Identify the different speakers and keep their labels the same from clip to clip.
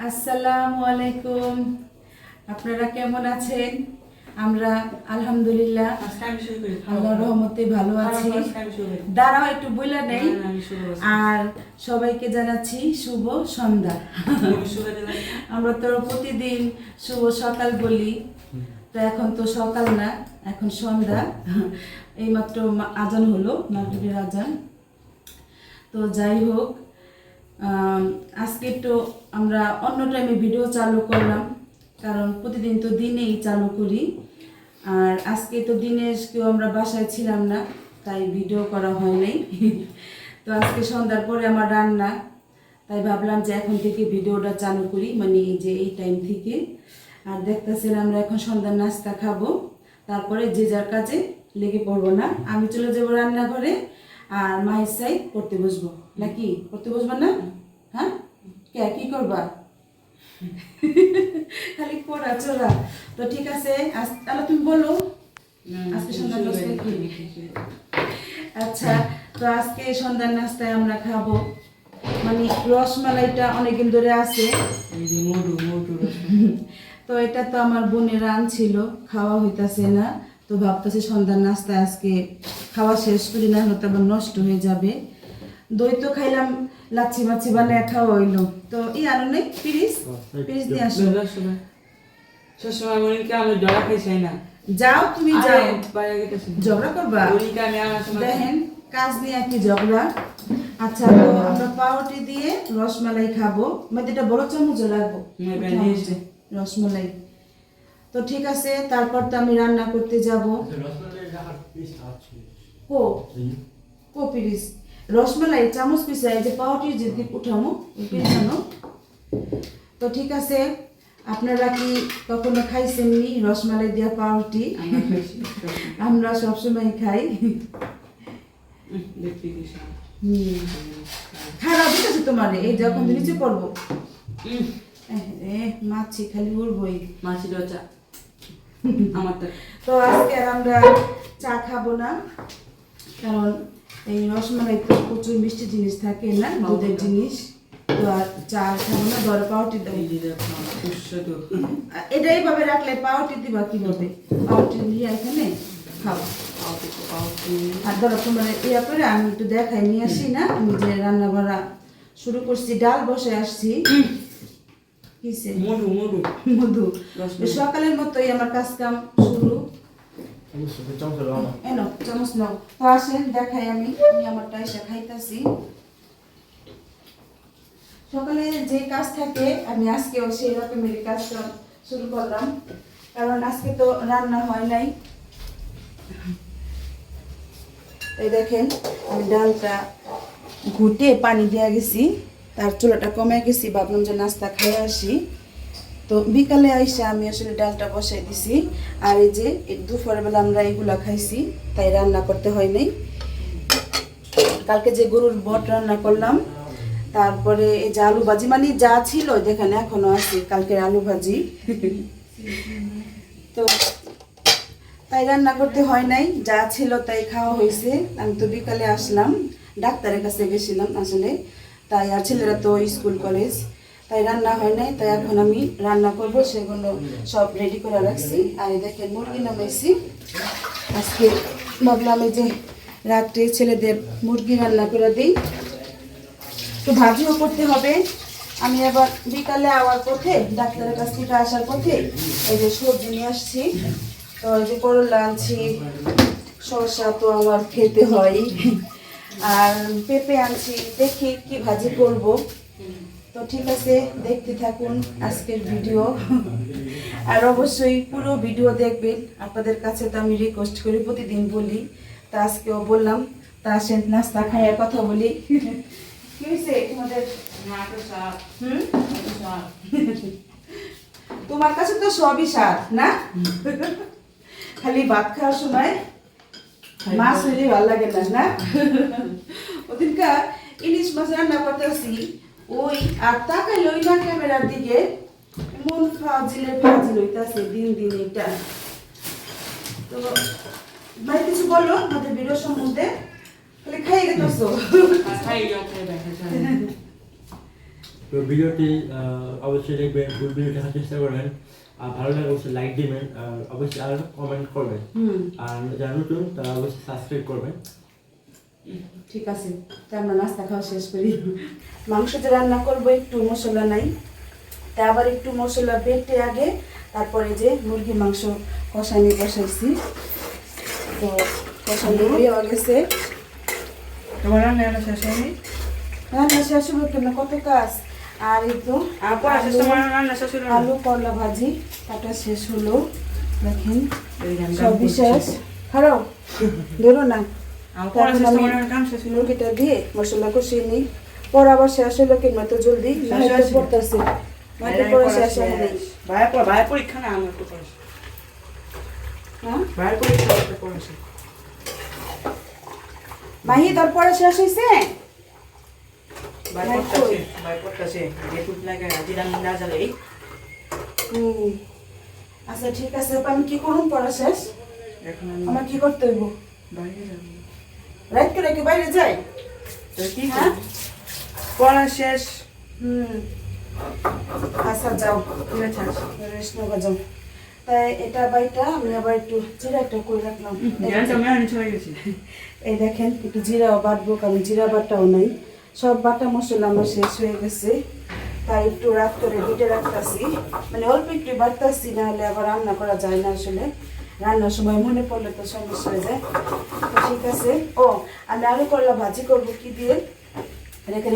Speaker 1: আসসালামু আলাইকুম। আপনারা কেমন আছেন? আমরা আলহামদুলিল্লাহ আল্লাহর রহমতে ভালো আছি। দাঁড়াও একটু বইলা নেই। আর সবাইকে জানাচ্ছি শুভ সন্ধ্যা। আমরা তো প্রতিদিন শুভ সকাল বলি, তো এখন তো সকাল না, এখন সন্ধ্যা। এইমাত্র আজান হলো, মাগরিবের আজান। তো যাই হোক, আজকে তো আমরা অন্য টাইমে ভিডিও চালু করলাম, কারণ প্রতিদিন তো দিনেই চালু করি। আর আজকে তো দিনে কেউ আমরা বাসায় ছিলাম না, তাই ভিডিও করা হয় নাই। তো আজকে সন্ধ্যার পরে আমার রান্না, তাই ভাবলাম যে এখন থেকে ভিডিওটা চালু করি, মানে এই টাইম থেকে। আর দেখতেছেন আমরা এখন সন্ধ্যার নাস্তা খাবো, তারপরে যে যার কাজে লেগে পড়বো না। আমি চলে যাবো রান্নাঘরে, আর মাহির সাইড পড়তে বসবো। নাকি পড়তে বসবা না? হ্যাঁ, কে কি করবা? খালি পড়া চোরা। তো ঠিক আছে, তাহলে তুমি বলো আজকে সন্ধ্যার নাস্তায় কি? আচ্ছা, তো আজকে সন্ধ্যার নাস্তায় আমরা খাবো, মানে রসমালাইটা অনেকদিন ধরে আছে। তো এটা তো আমার বোনের আনছিল, খাওয়া হইতাছে না। তো ভাবতেছি সন্ধ্যার নাস্তায় আজকে খাওয়া শেষ করি, না হলে তো আবার নষ্ট হয়ে যাবে। দই তো খাইলাম, লাচ্ছি মাছি বানায় খাওয়া হইলো। তো আনো নেই পিরিস দিয়ে আসো। যাও তুমি, যাও, ঝগড়া করবা? দেখেন কাজ নিয়ে কি ঝগড়া। আচ্ছা, তো আমরা পাউরুটি দিয়ে রসমালাই খাবো, মানে এটা বড় চামচ লাগবো রসমালাই। তো ঠিক আছে, তারপর তো আমি রান্না করতে যাব। কো পিরিস রসমালাই চামচ পিসা, এই যে পাউরুটি যদি উঠামো পিছানো। তো ঠিক আছে, আপনারা কি কখনো খাইছেন নি রসমালাই দিয়া পাউরুটি? আমরা সবসময় খাই। খারাপ আছে তোমার, এই যখন নিচে পড়বো মাছি খালি উড়বই। মাছি চা আমারটা। তো আজকে আর আমরা চা খাবো না, কারণ এই রসমালাই তো প্রচুর মিষ্টি জিনিস থাকে না, দুধের জিনিস। তো আর চা খাবো না, ধরো পাউরুটি দেবো। এটা এইভাবে রাখলে পাউরুটি দিবা কিভাবে? পাউরুটি নিয়ে এখানে খাও। আর ধরো তোমার ইয়া করে আমি একটু দেখাই নিয়ে আসি না, আমি যে রান্না বাড়া শুরু করছি, ডাল বসে আসছি। মধু সকালের মতোই আমার কাজ কাম শুরু। চামচ নাও তো, আসেন দেখাই আমি আমারটা এসে খাইতেছি। সকালে যে কাজ থাকে আমি আজকেও সেই রকমের কাজ শুরু করলাম, কারণ আজকে তো রান্না হয় নাই। এই দেখেন আমি ডালটা ঘুটে পানি দেওয়া গেছি, তার চুলাটা কমে গেছি, ভাবলাম যে নাস্তা খেয়ে আসি। তো বিকালে আইসা আমি আসলে ডালটা বসাই দিছি। আর এই যে দুপুরবেলা আমরা এইগুলা খাইছি, তাই রান্না করতে হয় নাই। কালকে যে গরুর বট রান্না করলাম, তারপরে এই যে আলু ভাজি, মানে যা ছিল দেখেন এখনো আছে কালকের আলু ভাজি। তো তাই রান্না করতে হয় নাই, যা ছিল তাই খাওয়া হয়েছে। আমি তো বিকালে আসলাম, ডাক্তারের কাছে গেছিলাম আসলে, তাই আর ছেলেরা তো স্কুল কলেজ, তাই রান্না হয় নাই। তাই এখন আমি রান্না করব, সেগুলো সব রেডি করে রাখছি। আর দেখেন মুরগি নামাইছি আজকে, ভাবলাম এই যে রাত্রে ছেলেদের মুরগি রান্না করে দিই, তো ভাজিও করতে হবে। আমি আবার বিকালে আওয়ার পথে, ডাক্তারের কাছ থেকে আসার পথে এই যে সবজি নিয়ে আসছি। তো এই যে করলা আনছি, শসা তো আমার খেতে হয়, আর পেঁপে আনছি, দেখি কি ভাজি করব। তো ঠিক আছে, দেখতে থাকুন আজকের ভিডিও, আর অবশ্যই পুরো ভিডিও দেখবেন। আপনাদের কাছে তো আমি রিকোয়েস্ট করি, প্রতিদিন বলি, তা আজকেও বললাম। তা আসেন নাস্তা খাইয়ে কথা বলি। কি হয়েছে তোমাদের? তোমার কাছে তো সবই স্বাদ না, খালি ভাত খাওয়ার সময় মাছ হইলে ভালো লাগে না, না? ওদিনকার ইলিশ মাছ রান্না করতেছি, ওই আর তাকাই লই না ক্যামেরার দিকে, মন ফাজিল হইতাছে দিন দিন এটা। তো ভাই কিছু বলো আমাদের ভিডিও সম্বন্ধে, খালি খাইয়ে গেছো।
Speaker 2: তো ভিডিওটি অবশ্যই দেখবেন, ফুল ভিডিও দেখার চেষ্টা করবেন, আর ভালো লাগলে অবশ্যই লাইক দিবেন, আর অবশ্যই আর কমেন্ট করবেন, আর যারা নতুন তারা অবশ্যই সাবস্ক্রাইব করবেন।
Speaker 1: ঠিক আছে, তো আমরা নাস্তা খাওয়া শেষ করি। মাংস যে রান্না করবো একটু মশলা নাই, তা আবার একটু মশলা বেটে আগে তারপরে যে মুরগির মাংস কষাইছি। তো কষানি হয়ে গেছে।
Speaker 3: তোমার রান্না শেষ হয়নি?
Speaker 1: রান্না শেষ হলো কেন, কত কাজ। আর এই তো আলু করলা ভাজি কাটা শেষ হলো, দেখেন সব শেষ। খারাপ ধরো না, মুরগিটা দিয়ে মশলা কষিয়ে নিই, পর আবার শেষ হলো কিংবা তো জলদি পড়তেছে শেষ হয় নাই।
Speaker 3: পরীক্ষা না আমার
Speaker 1: মাহি তোর পড়া শেষ হয়েছে? আচ্ছা ঠিক আছে, আমি কি করুন পড়া শেষ? আমার কি করতে হইব? রাত করে কি বাইরে যাই?
Speaker 3: পড়া শেষ।
Speaker 1: আচ্ছা যাও, রেস্ট নেবা যাও। তাই এটা বাইটা আমি আবার একটু জিরাটা করে রাখলাম। এই দেখেন একটু জিরাও বাটবো, কারণ জিরা বাটাও নাই, সব বাটা মশলা আমার শেষ হয়ে গেছে। তাই একটু রাত করে বেটে রাখতেছি, মানে অল্প একটু বাটতেছি, না হলে আবার রান্না করা যায় না। আসলে রান্নার সময় মনে পড়লে তো সমস্যা হয়ে যায়। তো ঠিক আছে। ও আমি আলু করলা ভাজি করবো কি দিয়ে,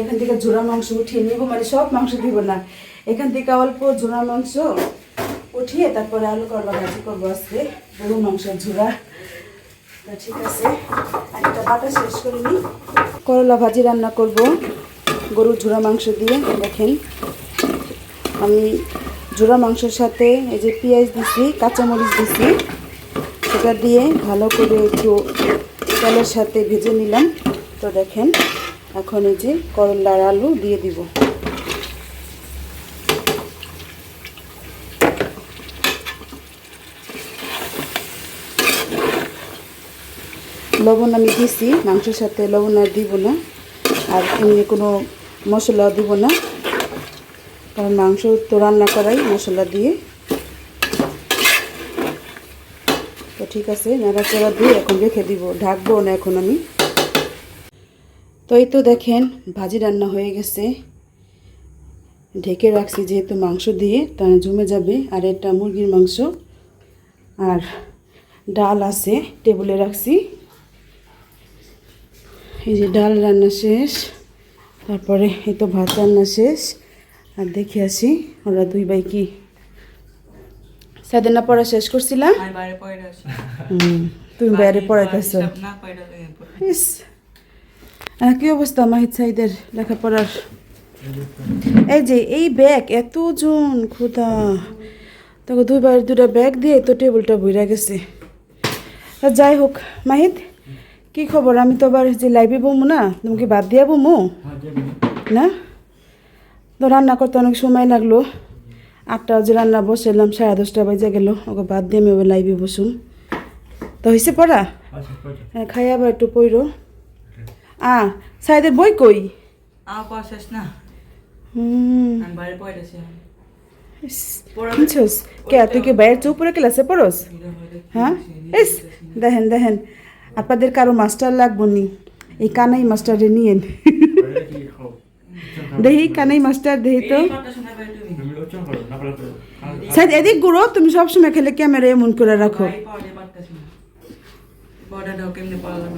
Speaker 1: এখান থেকে ঝোড়া মাংস উঠিয়ে নিব, মানে সব মাংস দিব না, এখান থেকে অল্প ঝোড়া মাংস উঠিয়ে তারপরে আলু করলা ভাজি করবো আজকে, গরু মাংসের ঝোড়া। তা ঠিক আছে, আর এটা বাটা শেষ করে নিই। করলা ভাজি রান্না করব গরুর ঝোড়া মাংস দিয়ে। দেখেন আমি ঝোড়া মাংসের সাথে এই যে পেঁয়াজ দিছি, কাঁচামরিচ দিছি, সেটা দিয়ে ভালো করে একটু তেলের সাথে ভেজে নিলাম। তো দেখেন এখন এই যে করলার আলু দিয়ে দিব। লবণ আমি দিছি, মাংসের সাথে লবণ আর দিব না, আর এমনি কোনো মশলাও দিব না, কারণ মাংস তো রান্না করাই মশলা দিয়ে। তো ঠিক আছে, নাড়াচাড়া দিয়ে এখন রেখে দিব, ঢাকবো না এখন আমি। তো এই তো দেখেন ভাজি রান্না হয়ে গেছে, ঢেকে রাখছি যেহেতু মাংস দিয়ে তা জমে যাবে। আর এটা মুরগির মাংস, আর ডাল আছে টেবিলে রাখছি। এই যে ডাল রান্না শেষ, তারপরে এই তো ভাত রান্না শেষ। আর দেখে আসি ওরা দুই ভাই কি সাদেনা পড়া শেষ করছিলাম। তুমি বাইরে পড়াইতেছ। কি অবস্থা মাহিদ সাইদের লেখাপড়ার? এই যে এই ব্যাগ এত ওজন, খোদা, তোকে দুটা ব্যাগ দিয়ে তো টেবিলটা ভরে গেছে। যাই হোক মাহিদ, কি খবর? আমি তো আবার যে লাইভে বমু না, তোমাকে বাদ দিয়া বমু না? তো রান্না করতে অনেক সময় লাগলো, 8টা বাজে রান্না বসালাম, 10:30 বাজে গেল, ওকে বাদ দিয়ে আমি আবার লাইভে বসুম। তো হয়েছে পড়া? হ্যাঁ, খাই আবার একটু পইরো। সাইদের বই কই? তুই কি বাইরের চৌপুরে ক্লাসে পড়স? হ্যাঁ, দেখেন আপনাদের কারো মাস্টার লাগবো নি, এই কানাই মাস্টারে নিয়েন। দেখি কানাই মাস্টার, দেখি তো সাইদ এদিক গুঁড়ো, তুমি সবসময় খেলে ক্যামেরা এমন করে রাখো।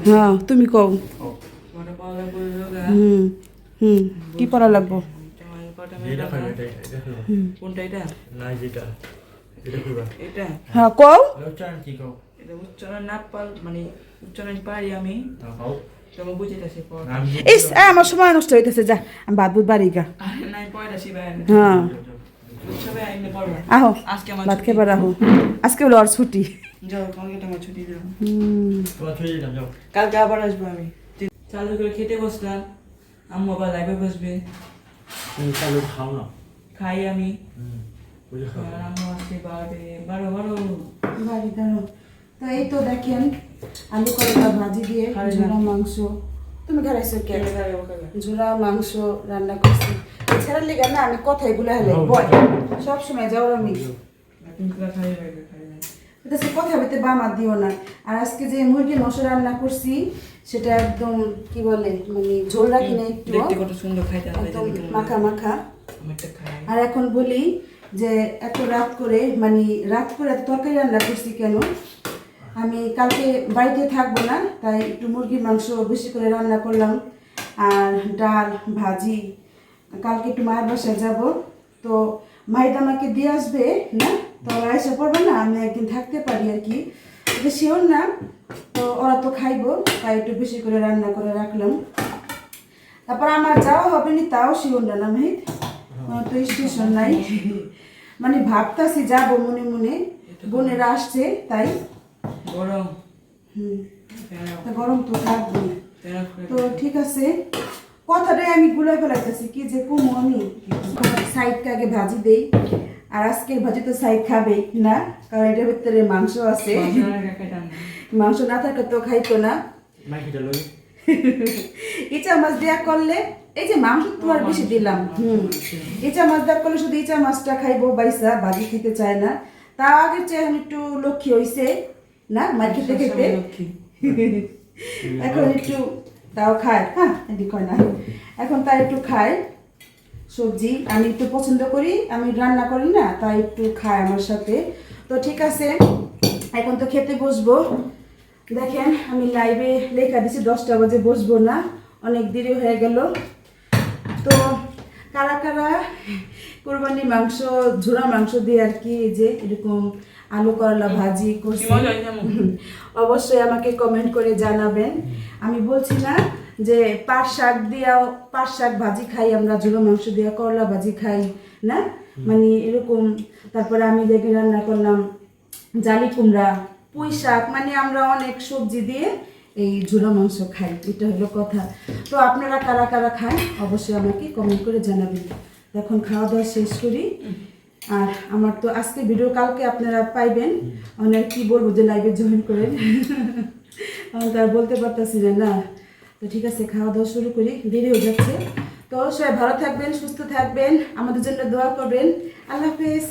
Speaker 1: হ্যাঁ তুমি কও। কি পড়া লাগবো? হ্যাঁ কও। আমার সময় নষ্ট হইতেছে, যা আমি বাদ বুধ বাড়ি গা। হ্যাঁ আহো ভাত খেবার আহো, আজকে বলে ওর ছুটি।
Speaker 3: কালকে আবার আসবো আমি। চালু করে খেতে বসলাম, আম্মু আবার লাইভে বসবে।
Speaker 2: খাও না?
Speaker 3: খাই আমি। আম্মু আসছে বারো।
Speaker 1: তো এই তো দেখেন আলু করলা ভাজি দিয়ে ঝোড়া মাংস, তুমি ঘাড়াইছো কে? ঝোড়া মাংস রান্না করছি। ছেড়ার লেগে না আমি কথাই বলে হলে বয় সবসময় যাও আমি কথা বলতে বামা দিও না। আর আজকে যে মুরগির মাংস রান্না করছি সেটা একদম কি বলে মানে ঝোল রাখি না, একটু
Speaker 3: কত সুন্দর খাইতে
Speaker 1: একদম মাখা মাখা। আর এখন বলি যে এত রাত করে মানে রাত করে এত তরকারি রান্না করছি কেন, আমি কালকে বাড়িতে থাকবো না তাই একটু মুরগির মাংস বেশি করে রান্না করলাম আর ডাল ভাজি। কালকে একটু মায়ের বাসায় যাব, তো মায়ের আমাকে দিয়ে আসবে না, তো আয়সা পড়বে না, আমি একদিন থাকতে পারি আর কি, এটা শিওর না, তো ওরা তো খাইবো তাই একটু বেশি করে রান্না করে রাখলাম। তারপর আমার যাওয়া হবে না তাও শিওর না, না মেহিত তো স্টেশন নাই, মানে ভাবতাছি যাবো মনে মনে, বোনেরা আসছে তাই
Speaker 3: গরম
Speaker 1: গরম তো থাকবে। তো ঠিক আছে, কথাটাই আমি গুলাই ফেলাইতেছি কি যে কুমু আমি সাইডকে আগে ভাজি দেই, আর আজকের ভাজি তো সাইড খাবেই না কারণ এটার ভিতরে মাংস আছে, মাংস না থাকলে তো খাইতো না। ইচা মাছ দেয়া করলে এই যে মাংস তোমার বেশি দিলাম, ইচা মাছ দেওয়া করলে শুধু ইচা মাছটা খাইবো বাইসা, ভাজি খেতে চায় না। তাও আগের চেয়ে এখন একটু লক্ষ্মী হইছে না মার খেতে খেতে, এখন একটু তাও খায়, হ্যাঁ এদিক হয় না, এখন তাই একটু খায় সবজি, আমি একটু পছন্দ করি, আমি রান্না করি না তাই একটু খায় আমার সাথে। তো ঠিক আছে এখন তো খেতে বসবো। দেখেন আমি লাইভে লেখা দিছি 10টা বাজে বসবো না, অনেক দেরি হয়ে গেল। তো কারা কারা কোরবানি মাংস ঝোড়া মাংস দিয়ে আর কি এই যে এরকম আলু করলা ভাজি করছি অবশ্যই আমাকে কমেন্ট করে জানাবেন। আমি বলছি না যে পাট শাক দিয়েও পাট শাক ভাজি খাই আমরা, ঝোড়া মাংস দিয়ে করলা ভাজি খাই না, মানে এরকম। তারপরে আমি দেখে রান্না করলাম জালি কুমড়া, পুঁই শাক, মানে আমরা অনেক সবজি দিয়ে এই ঝোড়া মাংস খাই, এটা হলো কথা। তো আপনারা কারা কারা খান অবশ্যই আমাকে কমেন্ট করে জানাবেন। এখন খাওয়া দাওয়া শেষ করি, আর আমার তো আজকে ভিডিও কালকে আপনারা পাইবেন, মানে কি বলবো যে লাইভে জয়েন করেন আমি তো আর বলতে পারতেছি না। তো ঠিক আছে খাওয়া দাওয়া শুরু করি, দেরি হয়ে যাচ্ছে। তো সবাই ভালো থাকবেন, সুস্থ থাকবেন, আমাদের জন্য দোয়া করবেন। আল্লাহ হাফেজ।